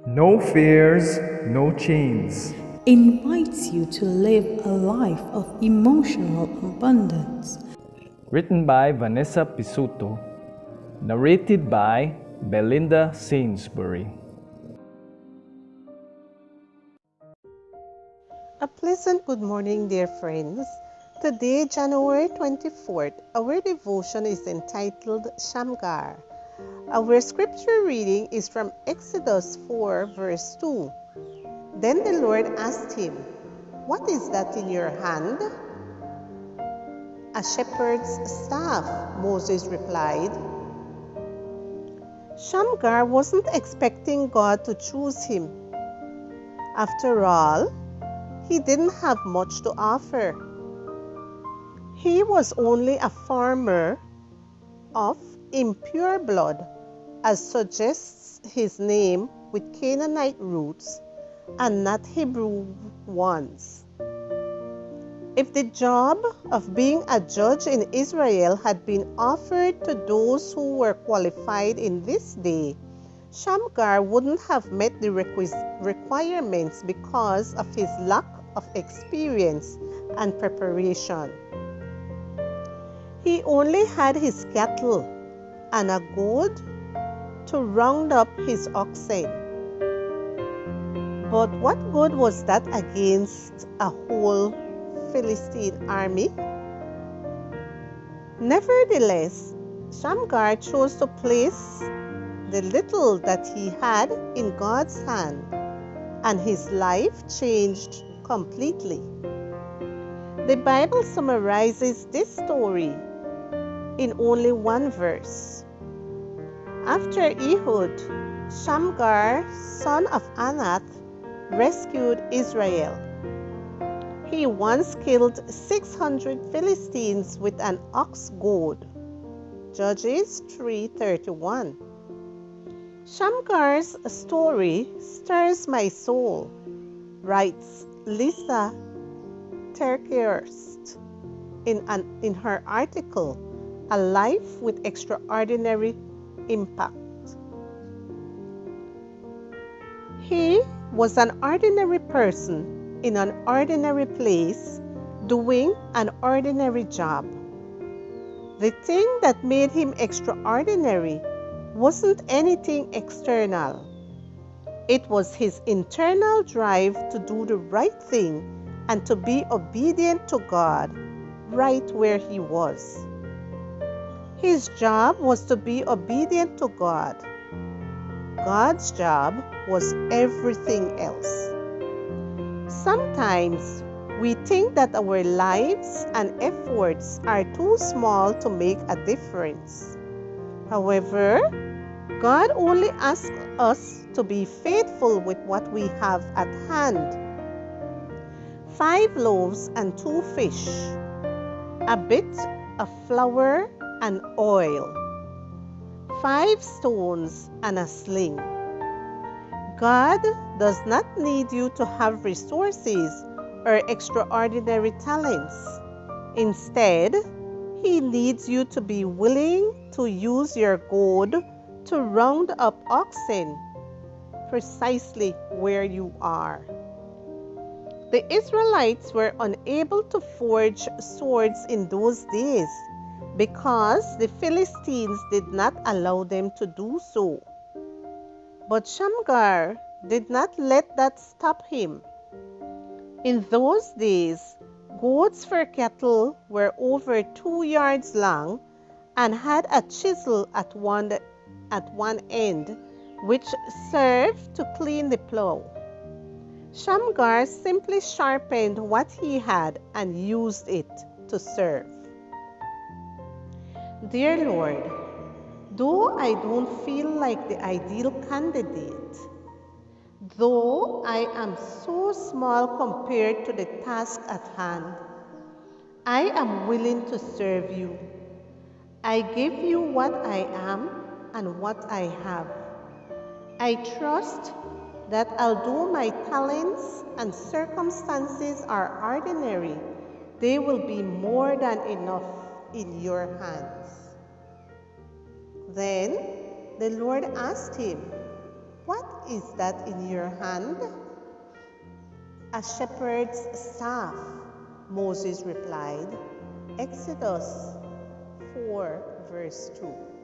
No fears, no chains. Invites you to live a life of emotional abundance. Written by Vanessa Pisuto. Narrated by Belinda Sainsbury. A pleasant good morning, dear friends. Today, January 24th, our devotion is entitled Shamgar. Our scripture reading is from Exodus 4, verse 2. Then the Lord asked him, "What is that in your hand?" "A shepherd's staff," Moses replied. Shamgar wasn't expecting God to choose him. After all, he didn't have much to offer. He was only a farmer of impure blood, as suggests his name with Canaanite roots and not Hebrew ones. If the job of being a judge in Israel had been offered to those who were qualified in this day, Shamgar wouldn't have met the requirements because of his lack of experience and preparation. He only had his cattle and a goad to round up his oxen. But what good was that against a whole Philistine army? Nevertheless, Shamgar chose to place the little that he had in God's hand, and his life changed completely. The Bible summarizes this story in only one verse. After Ehud, Shamgar, son of Anath, rescued Israel. He once killed 600 Philistines with an ox goad. Judges 3:31. Shamgar's story stirs my soul, writes Lisa Terkeurst in her article, A Life with Extraordinary Impact. He was an ordinary person in an ordinary place doing an ordinary job. The thing that made him extraordinary wasn't anything external. It was his internal drive to do the right thing and to be obedient to God right where he was. His job was to be obedient to God. God's job was everything else. Sometimes we think that our lives and efforts are too small to make a difference. However, God only asks us to be faithful with what we have at hand. 5 loaves and 2 fish, a bit of flour and oil, 5 stones and a sling. God does not need you to have resources or extraordinary talents. Instead, He needs you to be willing to use your goad to round up oxen precisely where you are. The Israelites were unable to forge swords in those days because the Philistines did not allow them to do so. But Shamgar did not let that stop him. In those days, goads for cattle were over 2 yards long and had a chisel at one end, which served to clean the plow. Shamgar simply sharpened what he had and used it to serve. Dear Lord, though I don't feel like the ideal candidate, though I am so small compared to the task at hand, I am willing to serve you. I give you what I am and what I have. I trust that although my talents and circumstances are ordinary, they will be more than enough in your hands. Then the Lord asked him, "What is that in your hand? A shepherd's staff, Moses replied. Exodus 4 verse 2.